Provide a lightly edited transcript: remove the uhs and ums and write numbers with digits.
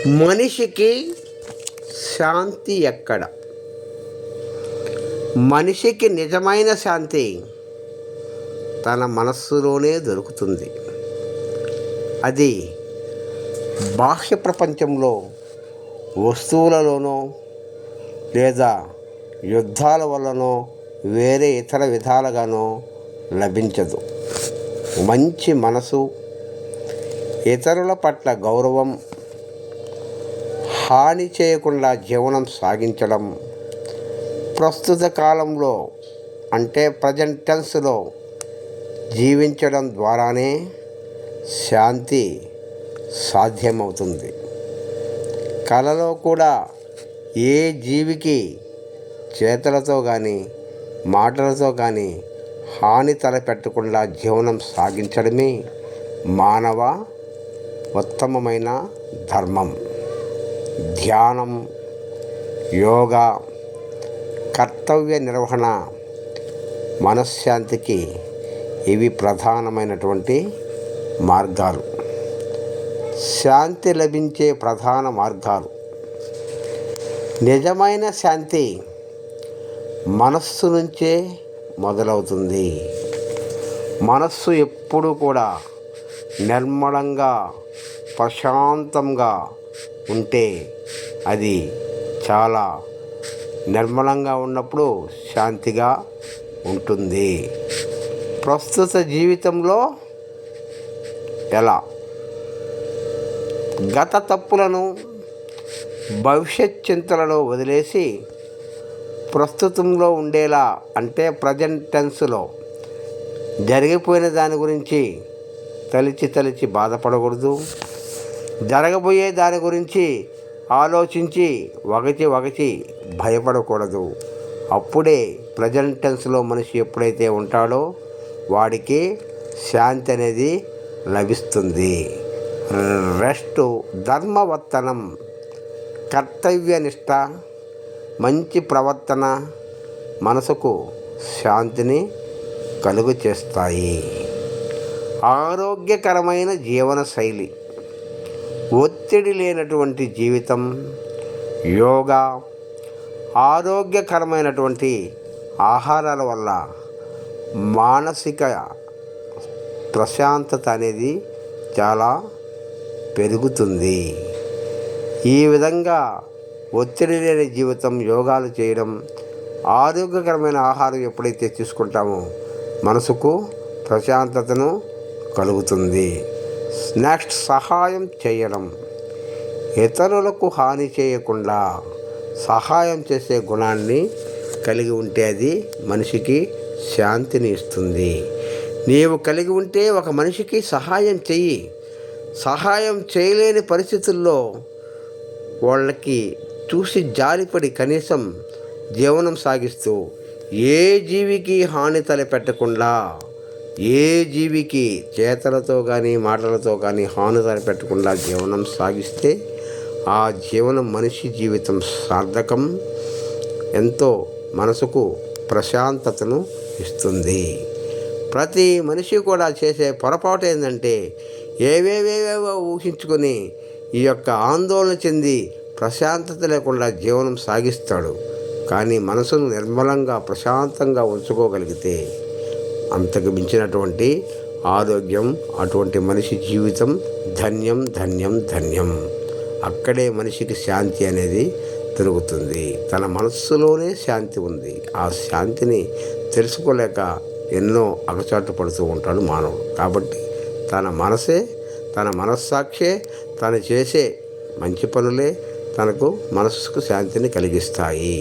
మనిషికి శాంతి ఎక్కడ? మనిషికి నిజమైన శాంతి తన మనస్సులోనే దొరుకుతుంది. అది బాహ్య ప్రపంచంలో వస్తువులలోనో లేదా యుద్ధాల వల్లనో వేరే ఇతర విధాలుగానో లభించదు. మంచి మనసు, ఇతరుల పట్ల గౌరవం, హాని చేయకుండా జీవనం సాగించడం, ప్రస్తుత కాలంలో అంటే ప్రజెంట్ టెన్స్లో జీవించడం ద్వారానే శాంతి సాధ్యమవుతుంది. కళలో కూడా ఏ జీవికి చేతులతో కానీ మాటలతో కానీ హాని తలపెట్టకుండా జీవనం సాగించడమే మానవ ఉత్తమమైన ధర్మం. ధ్యానం, యోగా, కర్తవ్య నిర్వహణ, మనశ్శాంతికి ఇవి ప్రధానమైనటువంటి మార్గాలు. శాంతి లభించే ప్రధాన మార్గాలు. నిజమైన శాంతి మనస్సు నుంచే మొదలవుతుంది. మనస్సు ఎప్పుడూ కూడా నిర్మలంగా, ప్రశాంతంగా ఉంటే అది చాలా నిర్మలంగా ఉన్నప్పుడు శాంతిగా ఉంటుంది. ప్రస్తుత జీవితంలో ఎలా గత తప్పులను, భవిష్యత్ చింతలను వదిలేసి ప్రస్తుతంలో ఉండేలా అంటే ప్రజెంట్ టెన్స్లో జరిగిపోయిన దాని గురించి తలిచి బాధపడకూడదు. జరగబోయే దాని గురించి ఆలోచించి వగచి భయపడకూడదు. అప్పుడే ప్రజెంట్ టెన్స్లో మనిషి ఎప్పుడైతే ఉంటాడో వాడికి శాంతి అనేది లభిస్తుంది. రెస్ట్, ధర్మవర్తనం, కర్తవ్యనిష్ట, మంచి ప్రవర్తన మనసుకు శాంతిని కలుగు చేస్తాయి. ఆరోగ్యకరమైన జీవన శైలి, ఒత్తిడి లేనటువంటి జీవితం, యోగా, ఆరోగ్యకరమైనటువంటి ఆహారాల వల్ల మానసిక ప్రశాంతత అనేది చాలా పెరుగుతుంది. ఈ విధంగా ఒత్తిడి లేని జీవితం, యోగాలు చేయడం, ఆరోగ్యకరమైన ఆహారం ఎప్పుడైతే తీసుకుంటామో మనసుకు ప్రశాంతతను కలుగుతుంది. నెక్స్ట్, సహాయం చేయడం. ఇతరులకు హాని చేయకుండా సహాయం చేసే గుణాన్ని కలిగి ఉంటే అది మనిషికి శాంతిని ఇస్తుంది. నీవు కలిగి ఉంటే ఒక మనిషికి సహాయం చెయ్యి. సహాయం చేయలేని పరిస్థితుల్లో వాళ్ళకి చూసి జారిపడి కనీసం జీవనం సాగిస్తూ ఏ జీవికి హాని తలపెట్టకుండా, ఏ జీవికి చేతలతో కానీ మాటలతో కానీ హాని తలపెట్టకుండా జీవనం సాగిస్తే ఆ జీవనం మనిషి జీవితం సార్థకం, ఎంతో మనసుకు ప్రశాంతతను ఇస్తుంది. ప్రతి మనిషి కూడా చేసే పొరపాటు ఏంటంటే ఏవేవేవో ఊహించుకొని ఈ యొక్క ఆందోళన చెంది ప్రశాంతత లేకుండా జీవనం సాగిస్తాడు. కానీ మనసును నిర్మలంగా, ప్రశాంతంగా ఉంచుకోగలిగితే అంతకు మించినటువంటి ఆరోగ్యం, అటువంటి మనిషి జీవితం ధన్యం ధన్యం ధన్యం. అక్కడే మనిషికి శాంతి అనేది దొరుకుతుంది. తన మనస్సులోనే శాంతి ఉంది. ఆ శాంతిని తెలుసుకోలేక ఎన్నో అగచాట్లు పడుతూ ఉంటాడు మానవుడు. కాబట్టి తన మనసే, తన మనస్సాక్షే, తను చేసే మంచి పనులే తనకు మనస్సుకు శాంతిని కలిగిస్తాయి.